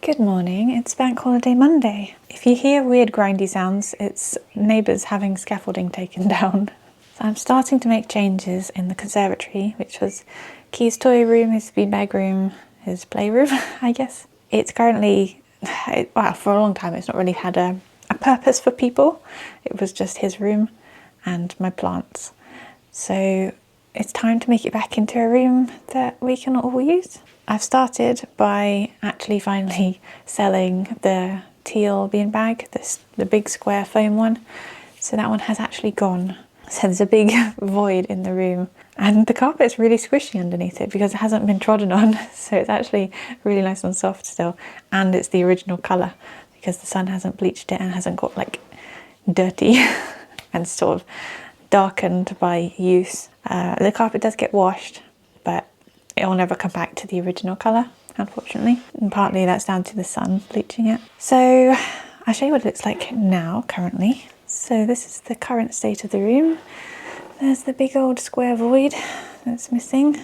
Good morning, it's Bank Holiday Monday. If you hear weird grindy sounds, it's neighbours having scaffolding taken down. So I'm starting to make changes in the conservatory, which was Key's toy room, his beanbag room, his playroom, I guess. It's currently, well, for a long time it's not really had a purpose for people. It was just his room and my plants. So it's time to make it back into a room that we can all use. I've started by actually finally selling the teal beanbag, the big square foam one. So that one has actually gone. So there's a big void in the room and the carpet's really squishy underneath it because it hasn't been trodden on. So it's actually really nice and soft still. And it's the original colour because the sun hasn't bleached it and hasn't got like dirty and sort of darkened by use. The carpet does get washed, but it will never come back to the original colour, unfortunately. And partly that's down to the sun bleaching it. So I'll show you what it looks like now, currently. So this is the current state of the room. There's the big old square void that's missing.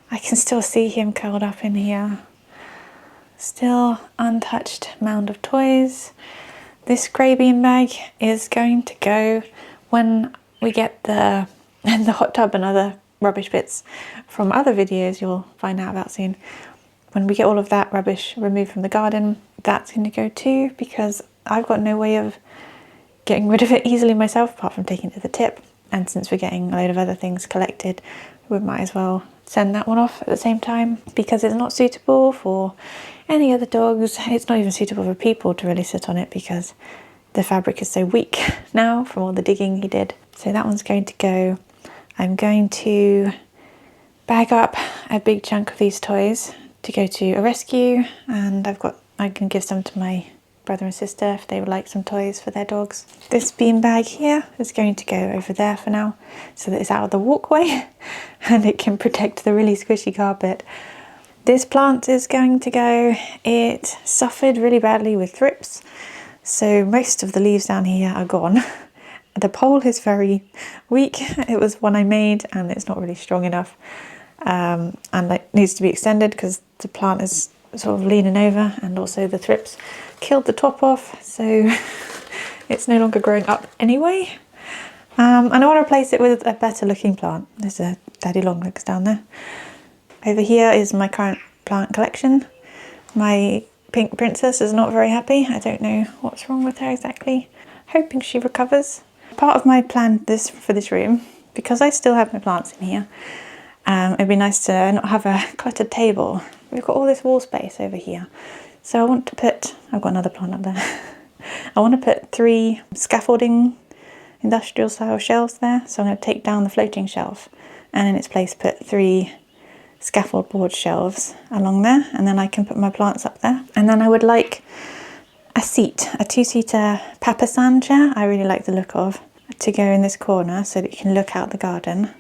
I can still see him curled up in here. Still untouched mound of toys. This grey beanbag is going to go when we get the hot tub and other rubbish bits from other videos you'll find out about soon. When we get all of that rubbish removed from the garden, that's going to go too, because I've got no way of getting rid of it easily myself apart from taking it to the tip. And since we're getting a load of other things collected, we might as well send that one off at the same time, because it's not suitable for any other dogs. It's not even suitable for people to really sit on it because the fabric is so weak now from all the digging he did. So that one's going to go. I'm going to bag up a big chunk of these toys to go to a rescue, and I can give some to my brother and sister if they would like some toys for their dogs. This beanbag here is going to go over there for now so that it's out of the walkway and it can protect the really squishy carpet. This plant is going to go. It suffered really badly with thrips, so most of the leaves down here are gone. The pole is very weak. It was one I made and it's not really strong enough, and it needs to be extended because the plant is sort of leaning over, and also the thrips killed the top off, so it's no longer growing up anyway. And I want to replace it with a better looking plant. There's a daddy longlegs down there. Over here is my current plant collection. My pink princess is not very happy. I don't know what's wrong with her exactly. Hoping she recovers. Part of my plan for this room, because I still have my plants in here, it'd be nice to not have a cluttered table. We've got all this wall space over here. So I want to put, I've got another plant up there. I want to put 3 scaffolding industrial style shelves there. So I'm going to take down the floating shelf and in its place put 3 scaffold board shelves along there, and then I can put my plants up there. And then I would like a seat, a 2-seater papasan chair I really like the look of, to go in this corner so that you can look out the garden.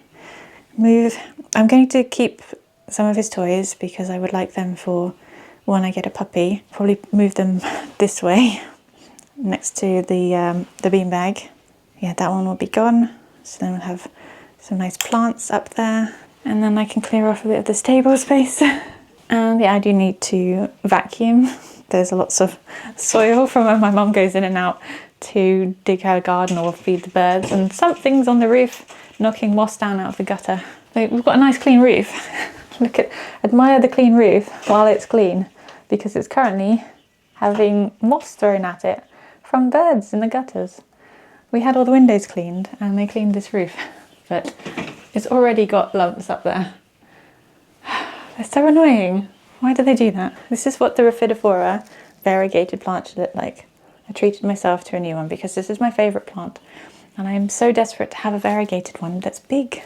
I'm going to keep some of his toys because I would like them for when I get a puppy. Probably move them this way next to the beanbag. Yeah, that one will be gone. So then we'll have some nice plants up there, and then I can clear off a bit of this table space. And yeah, I do need to vacuum. There's lots of soil from when my mum goes in and out to dig her garden or feed the birds, and something's on the roof knocking moss down out of the gutter. So we've got a nice clean roof. Admire the clean roof while it's clean, because it's currently having moss thrown at it from birds in the gutters. We had all the windows cleaned and they cleaned this roof, but it's already got lumps up there. They're so annoying. Why do they do that? This is what the Rhaphidophora variegated plant should look like. I treated myself to a new one because this is my favourite plant and I am so desperate to have a variegated one that's big.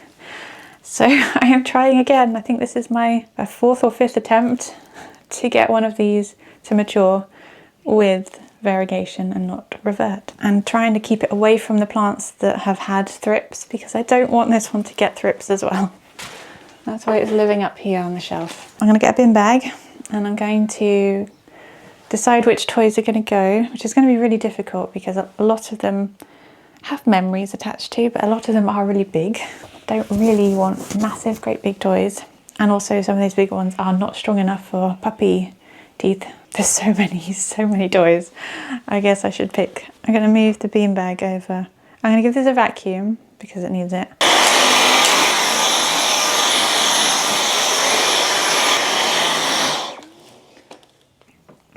So I am trying again. I think this is my 4th or 5th attempt to get one of these to mature with variegation and not revert, and trying to keep it away from the plants that have had thrips because I don't want this one to get thrips as well. That's why it's living up here on the shelf. I'm going to get a bin bag and I'm going to decide which toys are going to go, which is going to be really difficult because a lot of them have memories attached to, but a lot of them are really big. Don't really want massive, great big toys. And also some of these big ones are not strong enough for puppy teeth. There's so many toys. I guess I should pick. I'm going to move the beanbag over. I'm going to give this a vacuum because it needs it.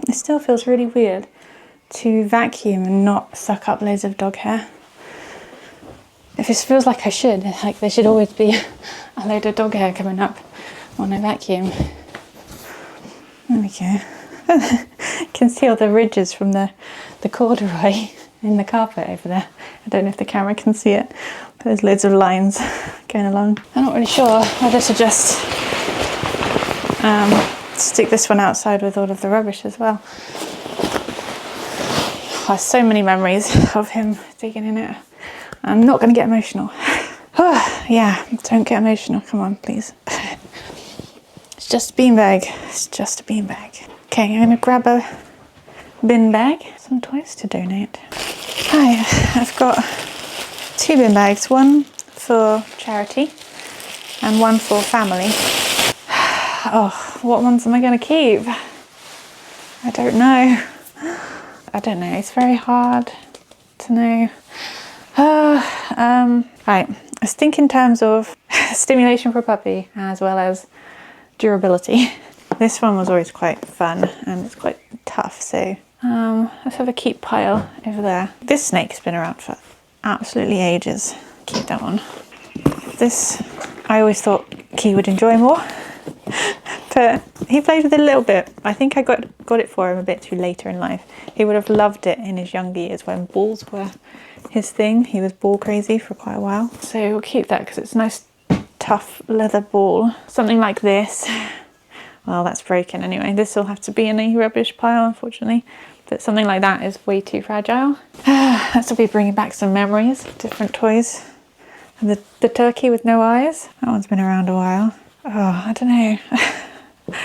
It still feels really weird to vacuum and not suck up loads of dog hair. It just feels like I should. Like there should always be a load of dog hair coming up when I vacuum. There we go. You can see all the ridges from the corduroy in the carpet over there. I don't know if the camera can see it, but there's loads of lines going along. I'm not really sure whether to just stick this one outside with all of the rubbish as well. I have so many memories of him digging in it. I'm not going to get emotional. Yeah, don't get emotional. Come on, please. It's just a beanbag. It's just a beanbag. Okay, I'm going to grab a bin bag. Some toys to donate. Hi, I've got 2 bin bags. One for charity and one for family. Oh, what ones am I going to keep? I don't know. I don't know. It's very hard to know. Right, let's think in terms of stimulation for a puppy as well as durability. This one was always quite fun and it's quite tough, so let's have a keep pile over there. This snake's been around for absolutely ages. Keep that one. This I always thought Key would enjoy more, but he played with it a little bit. I think I got it for him a bit too later in life. He would have loved it in his younger years when balls were his thing. He was ball crazy for quite a while. So we'll keep that because it's a nice tough leather ball. Something like this. Well, that's broken anyway. This will have to be in a rubbish pile, unfortunately. But something like that is way too fragile. This will be bringing back some memories, different toys. And the turkey with no eyes. That one's been around a while. Oh, I don't know.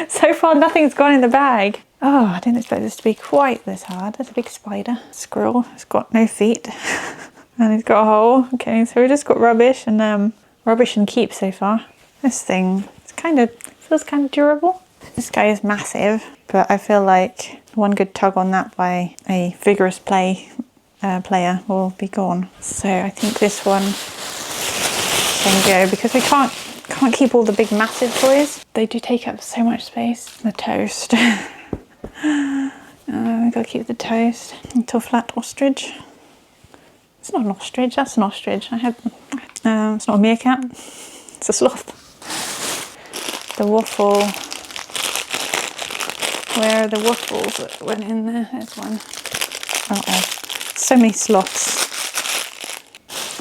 So far, nothing's gone in the bag. Oh, I didn't expect this to be quite this hard. There's a big spider. Squirrel. It's got no feet. And it's got a hole. Okay, so we just got rubbish and keep so far. This thing, feels kind of durable. This guy is massive, but I feel like one good tug on that by a vigorous player will be gone. So I think this one can go because we can't keep all the big massive toys. They do take up so much space. The toast. We've got to keep the toast. Little flat ostrich. It's not an ostrich, that's an ostrich. It's not a meerkat, it's a sloth. The waffle. Where are the waffles that went in there? There's one. So many sloths.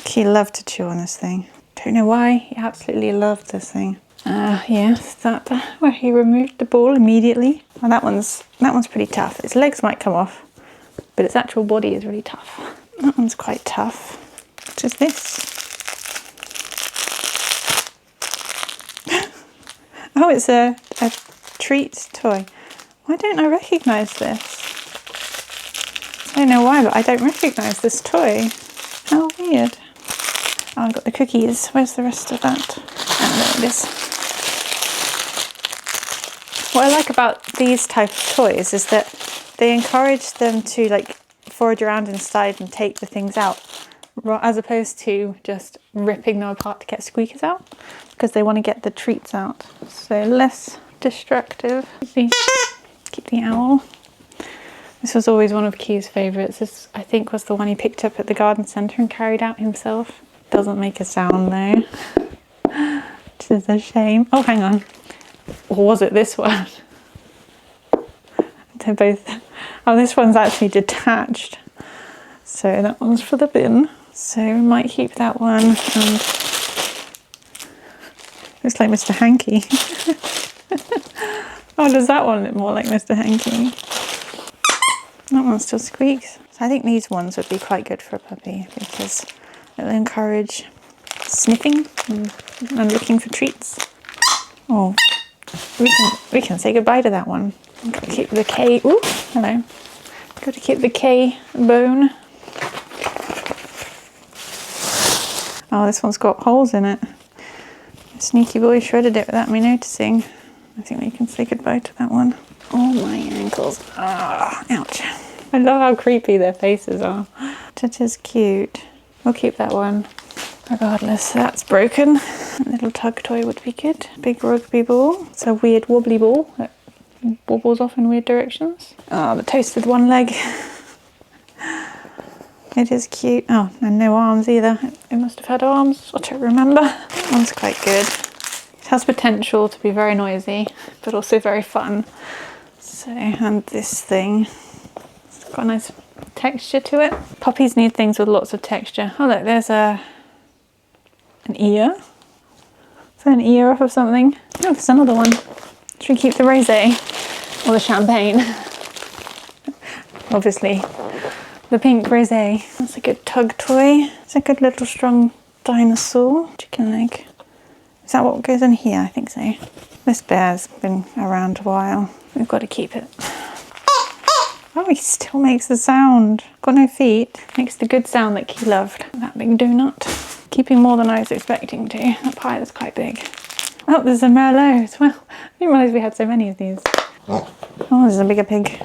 He loved to chew on this thing. Don't know why, he absolutely loved this thing. Yes, that where he removed the ball immediately. Well, that one's pretty tough. Its legs might come off, but its actual body is really tough. That one's quite tough. What is this? Oh, it's a treat toy. Why don't I recognise this? I don't know why, but I don't recognise this toy. How weird. Oh, I've got the cookies. Where's the rest of that? Oh, there it is. What I like about these type of toys is that they encourage them to like forage around inside and take the things out, as opposed to just ripping them apart to get squeakers out, because they want to get the treats out. So less destructive. Keep the owl. This was always one of Key's favourites. This, I think, was the one he picked up at the garden centre and carried out himself. Doesn't make a sound though, which is a shame. Oh, hang on. Or was it this one? They're both... Oh, this one's actually detached. So that one's for the bin. So we might keep that one. And looks like Mr. Hanky. Oh, does that one look more like Mr. Hanky? That one still squeaks. So I think these ones would be quite good for a puppy because it'll encourage sniffing and looking for treats. Oh, we can say goodbye to that one. Got to keep the K. Ooh, hello. Got to keep the K bone. Oh, this one's got holes in it. Sneaky boy shredded it without me noticing. I think we can say goodbye to that one. Oh, my ankles. Ah, ouch. I love how creepy their faces are. That is cute. We'll keep that one. Regardless, that's broken. A little tug toy would be good. Big rugby ball. It's a weird wobbly ball that wobbles off in weird directions. Oh, the toast with one leg. It is cute. Oh, and no arms either. It must have had arms. I don't remember. That one's quite good. It has potential to be very noisy, but also very fun. So, and this thing. It's got a nice texture to it. Puppies need things with lots of texture. Oh look, there's an ear. Is that an ear off of something? Oh, there's another one. Should we keep the rosé or the champagne? Obviously, the pink rosé. That's a good tug toy. It's a good little strong dinosaur. Chicken leg. Is that what goes in here? I think so. This bear's been around a while. We've got to keep it. Oh, he still makes the sound. Got no feet. Makes the good sound that Key loved. That big donut. Keeping more than I was expecting to. That pie is quite big. Oh, there's a Merlot as well. I didn't realise we had so many of these. Oh, there's a bigger pig.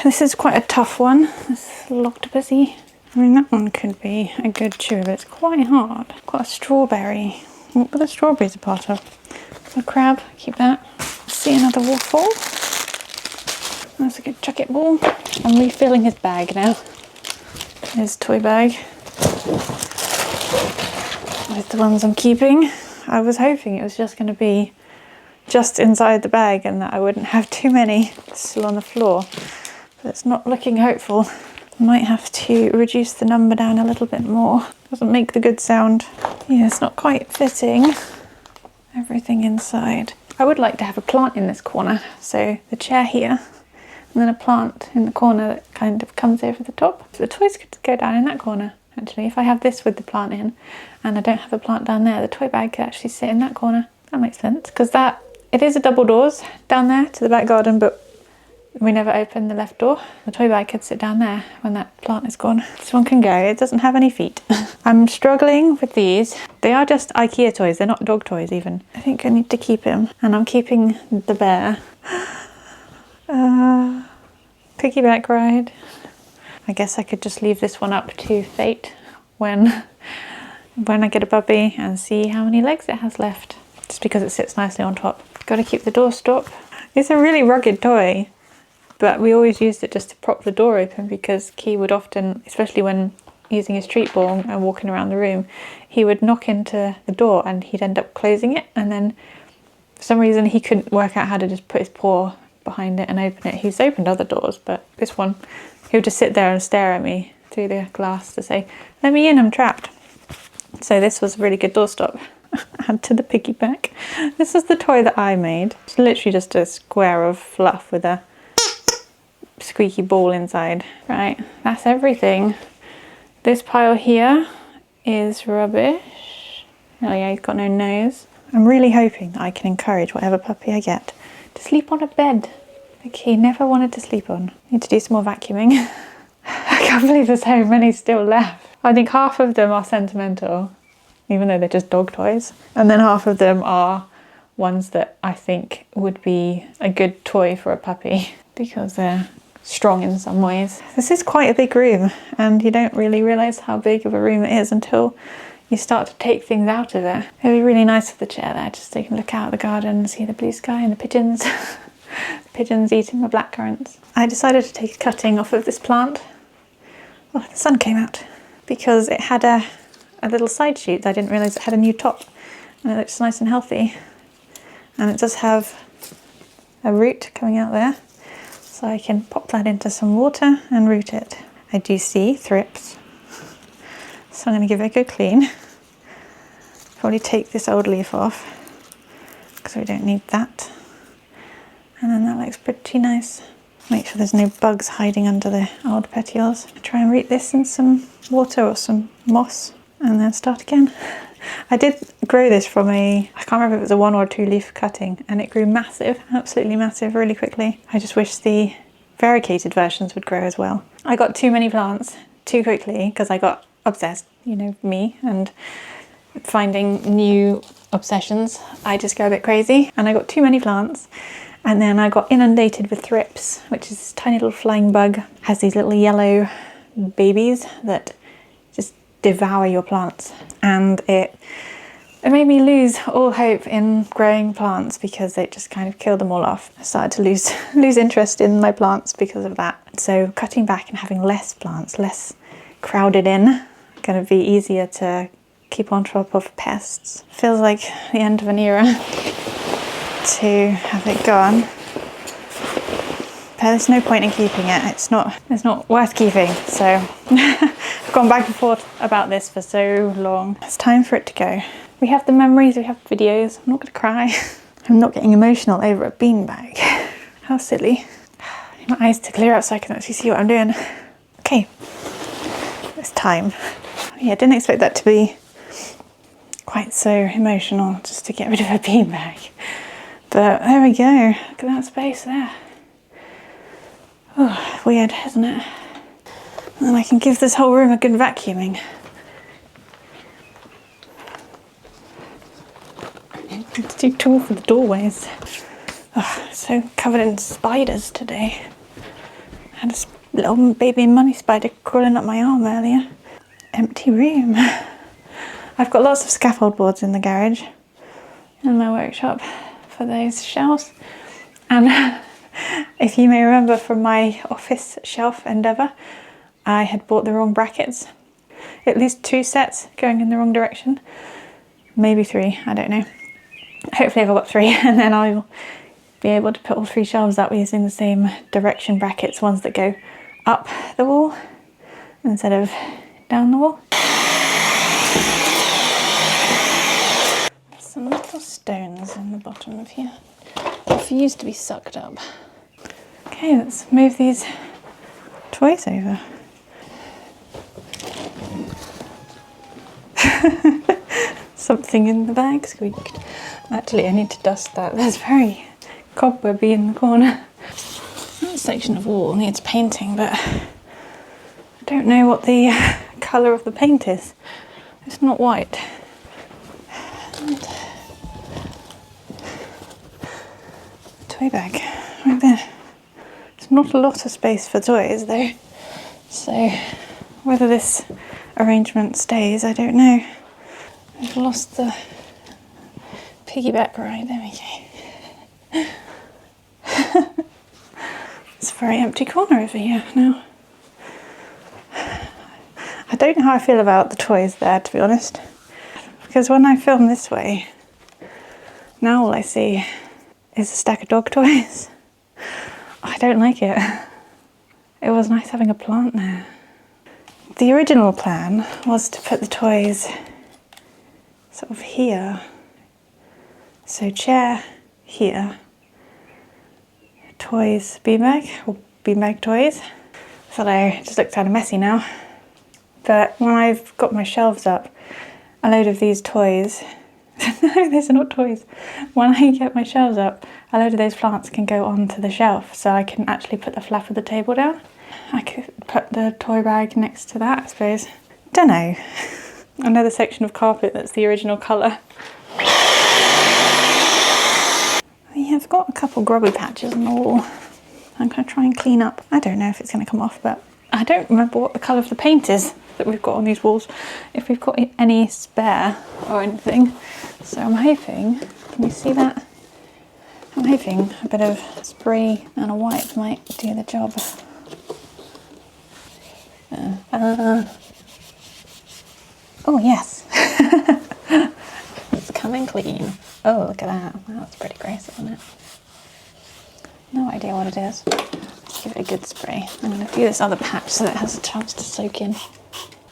This is quite a tough one. This octopusy. I mean, that one could be a good chew, but it's quite hard. Got a strawberry. What were the strawberries a part of? A crab. Keep that. See another waffle. That's a good chuck it ball. I'm refilling his bag now. His toy bag. With the ones I'm keeping. I was hoping it was just going to be just inside the bag and that I wouldn't have too many still on the floor. But it's not looking hopeful. I might have to reduce the number down a little bit more. Doesn't make the good sound. Yeah, it's not quite fitting everything inside. I would like to have a plant in this corner. So the chair here, and then a plant in the corner that kind of comes over the top. So the toys could go down in that corner, actually. If I have this with the plant in, and I don't have a plant down there, the toy bag could actually sit in that corner. That makes sense, because it is a double doors down there to the back garden, but we never open the left door. The toy bag could sit down there when that plant is gone. This one can go. It doesn't have any feet. I'm struggling with these. They are just IKEA toys. They're not dog toys even. I think I need to keep him. And I'm keeping the bear. Piggyback ride. I guess I could just leave this one up to fate when I get a puppy and see how many legs it has left. Just because it sits nicely on top. Got to keep the door stop. It's a really rugged toy. But we always used it just to prop the door open because Key would often, especially when using his treat ball and walking around the room, he would knock into the door and he'd end up closing it, and then for some reason he couldn't work out how to just put his paw behind it and open it. He's opened other doors, but this one, he would just sit there and stare at me through the glass to say, "Let me in, I'm trapped." So this was a really good doorstop. Add to the piggyback. This is the toy that I made. It's literally just a square of fluff with a squeaky ball inside. Right, that's everything. This pile here is rubbish. Oh yeah, he's got no nose. I'm really hoping that I can encourage whatever puppy I get to sleep on a bed that he never wanted to sleep on. Need to do some more vacuuming. I can't believe there's so many still left. I think half of them are sentimental, even though they're just dog toys. And then half of them are ones that I think would be a good toy for a puppy because they're strong in some ways. This is quite a big room, and you don't really realise how big of a room it is until you start to take things out of it. It'd be really nice with the chair there, just so you can look out at the garden and see the blue sky and the pigeons. The pigeons eating my blackcurrants. I decided to take a cutting off of this plant. Oh, the sun came out. Because it had a little side shoot. I didn't realise it had a new top, and it looks nice and healthy. And it does have a root coming out there. So I can pop that into some water and root it. I do see thrips, so I'm going to give it a good clean. Probably take this old leaf off because we don't need that. And then that looks pretty nice. Make sure there's no bugs hiding under the old petioles. Try and root this in some water or some moss and then start again. I did grow this from I can't remember if it was a 1 or 2 leaf cutting, and it grew massive, absolutely massive, really quickly. I just wish the variegated versions would grow as well. I got too many plants too quickly because I got obsessed, you know, me, and finding new obsessions. I just go a bit crazy, and I got too many plants, And then I got inundated with thrips, which is this tiny little flying bug. Has these little yellow babies that just devour your plants. And it made me lose all hope in growing plants because it just kind of killed them all off. I started to lose interest in my plants because of that. So cutting back and having less plants, less crowded in, going to be easier to keep on top of pests. Feels like the end of an era to have it gone. But there's no point in keeping it. It's not worth keeping. So I've gone back and forth about this for so long. It's time for it to go. We have the memories, we have the videos. I'm not going to cry. I'm not getting emotional over a beanbag. How silly. My eyes to clear out so I can actually see what I'm doing. Okay, it's time. Yeah, I didn't expect that to be quite so emotional, just to get rid of a beanbag. But there we go. Look at that space there. Oh, weird, isn't it? And then I can give this whole room a good vacuuming. It's too tall for the doorways. Oh, so covered in spiders today. I had a little baby money spider crawling up my arm earlier. Empty room. I've got lots of scaffold boards in the garage in my workshop for those shelves. And if you may remember from my office shelf endeavour, I had bought the wrong brackets. At least 2 sets going in the wrong direction. Maybe 3, I don't know. Hopefully I've got 3 and then I'll be able to put all 3 shelves up using the same direction brackets, ones that go up the wall instead of down the wall. Some little stones in the bottom of here. Refuse to be sucked up. Okay, let's move these toys over. Something in the bag squeaked. Actually, I need to dust that. There's very cobwebby in the corner. That section of wall needs painting, but I don't know what the colour of the paint is. It's not white. And the toy bag right there. There's not a lot of space for toys though, so whether this arrangement stays, I don't know. I've lost the piggyback ride. There we go. It's a very empty corner over here now. I don't know how I feel about the toys there, to be honest, because when I film this way, now all I see is a stack of dog toys. I don't like it. It was nice having a plant there. The original plan was to put the toys sort of here. So chair here, toys, beanbag, or beanbag toys. So it just looks kind of messy now. But when I've got my shelves up, a load of these toys, no, these are not toys. When I get my shelves up, a load of those plants can go onto the shelf, so I can actually put the flap of the table down. I could put the toy bag next to that, I suppose. Don't know. Another section of carpet that's the original colour. Yeah, I've got a couple grubby patches on the wall. I'm going to try and clean up. I don't know if it's going to come off, but I don't remember what the colour of the paint is that we've got on these walls, if we've got any spare or anything. So I'm hoping, can you see that? I'm hoping a bit of spray and a wipe might do the job. Oh yes, it's coming clean. Oh, look at that. Wow, that's pretty gross, isn't it? No idea what it is. Let's give it a good spray. I'm going to do this other patch so that it has a chance to soak in.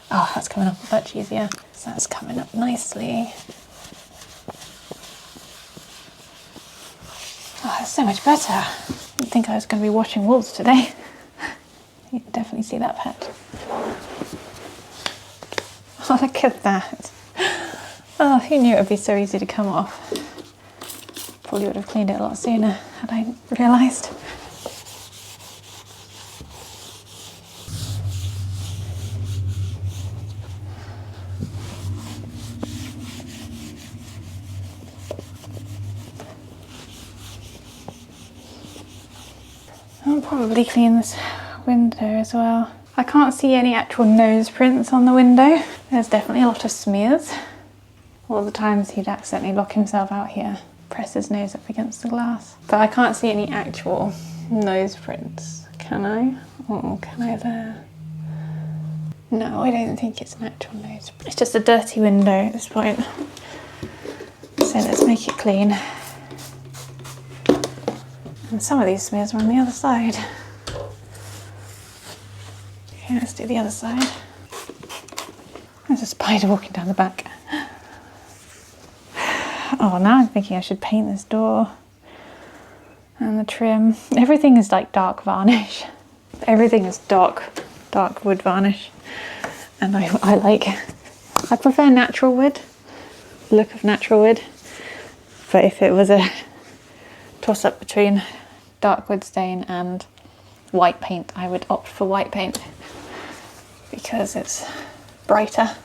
Oh, that's coming up much easier. So that's coming up nicely. Oh, that's so much better. I didn't think I was going to be washing walls today. You can definitely see that patch. Oh, look at that. Oh, who knew it would be so easy to come off? Probably would have cleaned it a lot sooner had I realised. I'll probably clean this window as well. I can't see any actual nose prints on the window. There's definitely a lot of smears. All the times he'd accidentally lock himself out here, press his nose up against the glass. But I can't see any actual nose prints, can I? Oh, can I there? No, I don't think it's an actual nose. It's just a dirty window at this point. So let's make it clean. And some of these smears are on the other side. Okay, let's do the other side. There's a spider walking down the back. Oh, now I'm thinking I should paint this door and the trim. Everything is like dark varnish. Everything is dark wood varnish. And I prefer natural wood, look of natural wood. But if it was a toss up between dark wood stain and white paint, I would opt for white paint because it's brighter.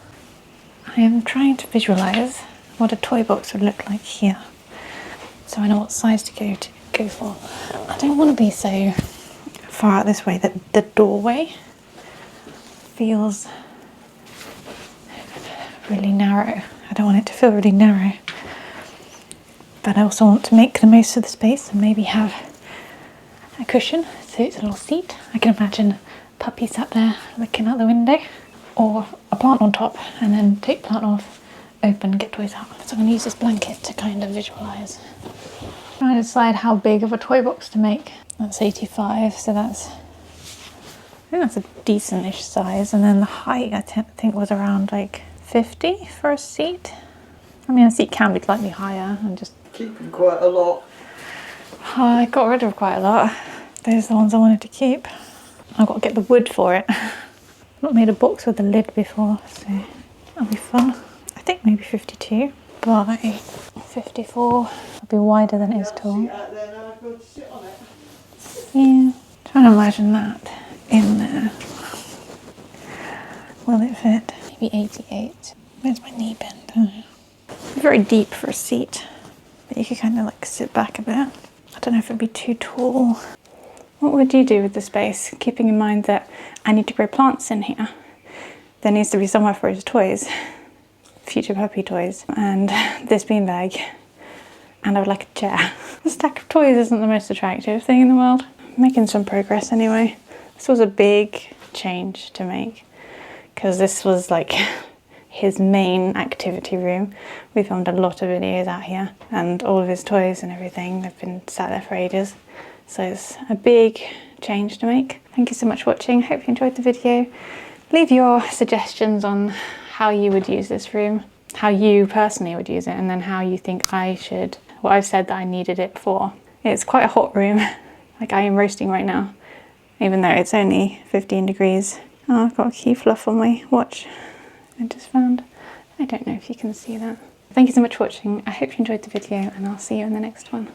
I am trying to visualise what a toy box would look like here, so I know what size to go for. I don't want to be so far out this way that the doorway feels really narrow. I don't want it to feel really narrow, but I also want to make the most of the space and maybe have a cushion so it's a little seat. I can imagine a puppy sat there looking out the window, or a plant on top and then take plant off, open, get toys out. So I'm going to use this blanket to kind of visualise. Trying to decide how big of a toy box to make. That's 85, so I think that's a decent-ish size. And then the height I think was around like 50 for a seat. I mean, a seat can be slightly higher. I'm just keeping quite a lot. Oh, I got rid of quite a lot. Those are the ones I wanted to keep. I've got to get the wood for it. I've not made a box with a lid before, so that'll be fun. I think maybe 52 by 54. It'll be wider than it is tall. Yeah, trying to imagine that in there. Will it fit? Maybe 88. Where's my knee bend? Oh. Very deep for a seat, but you could kind of like sit back a bit. I don't know if it'd be too tall. What would you do with the space, keeping in mind that I need to grow plants in here? There needs to be somewhere for his toys, future puppy toys, and this beanbag, and I would like a chair. The stack of toys isn't the most attractive thing in the world. I'm making some progress anyway. This was a big change to make, because this was like his main activity room. We filmed a lot of videos out here, and all of his toys and everything, they've been sat there for ages. So it's a big change to make. Thank you so much for watching. Hope you enjoyed the video. Leave your suggestions on how you would use this room, how you personally would use it, and then how you think I should, what I've said that I needed it for. It's quite a hot room. Like, I am roasting right now, even though it's only 15 degrees. Oh, I've got a key fluff on my watch I just found. I don't know if you can see that. Thank you so much for watching. I hope you enjoyed the video, and I'll see you in the next one.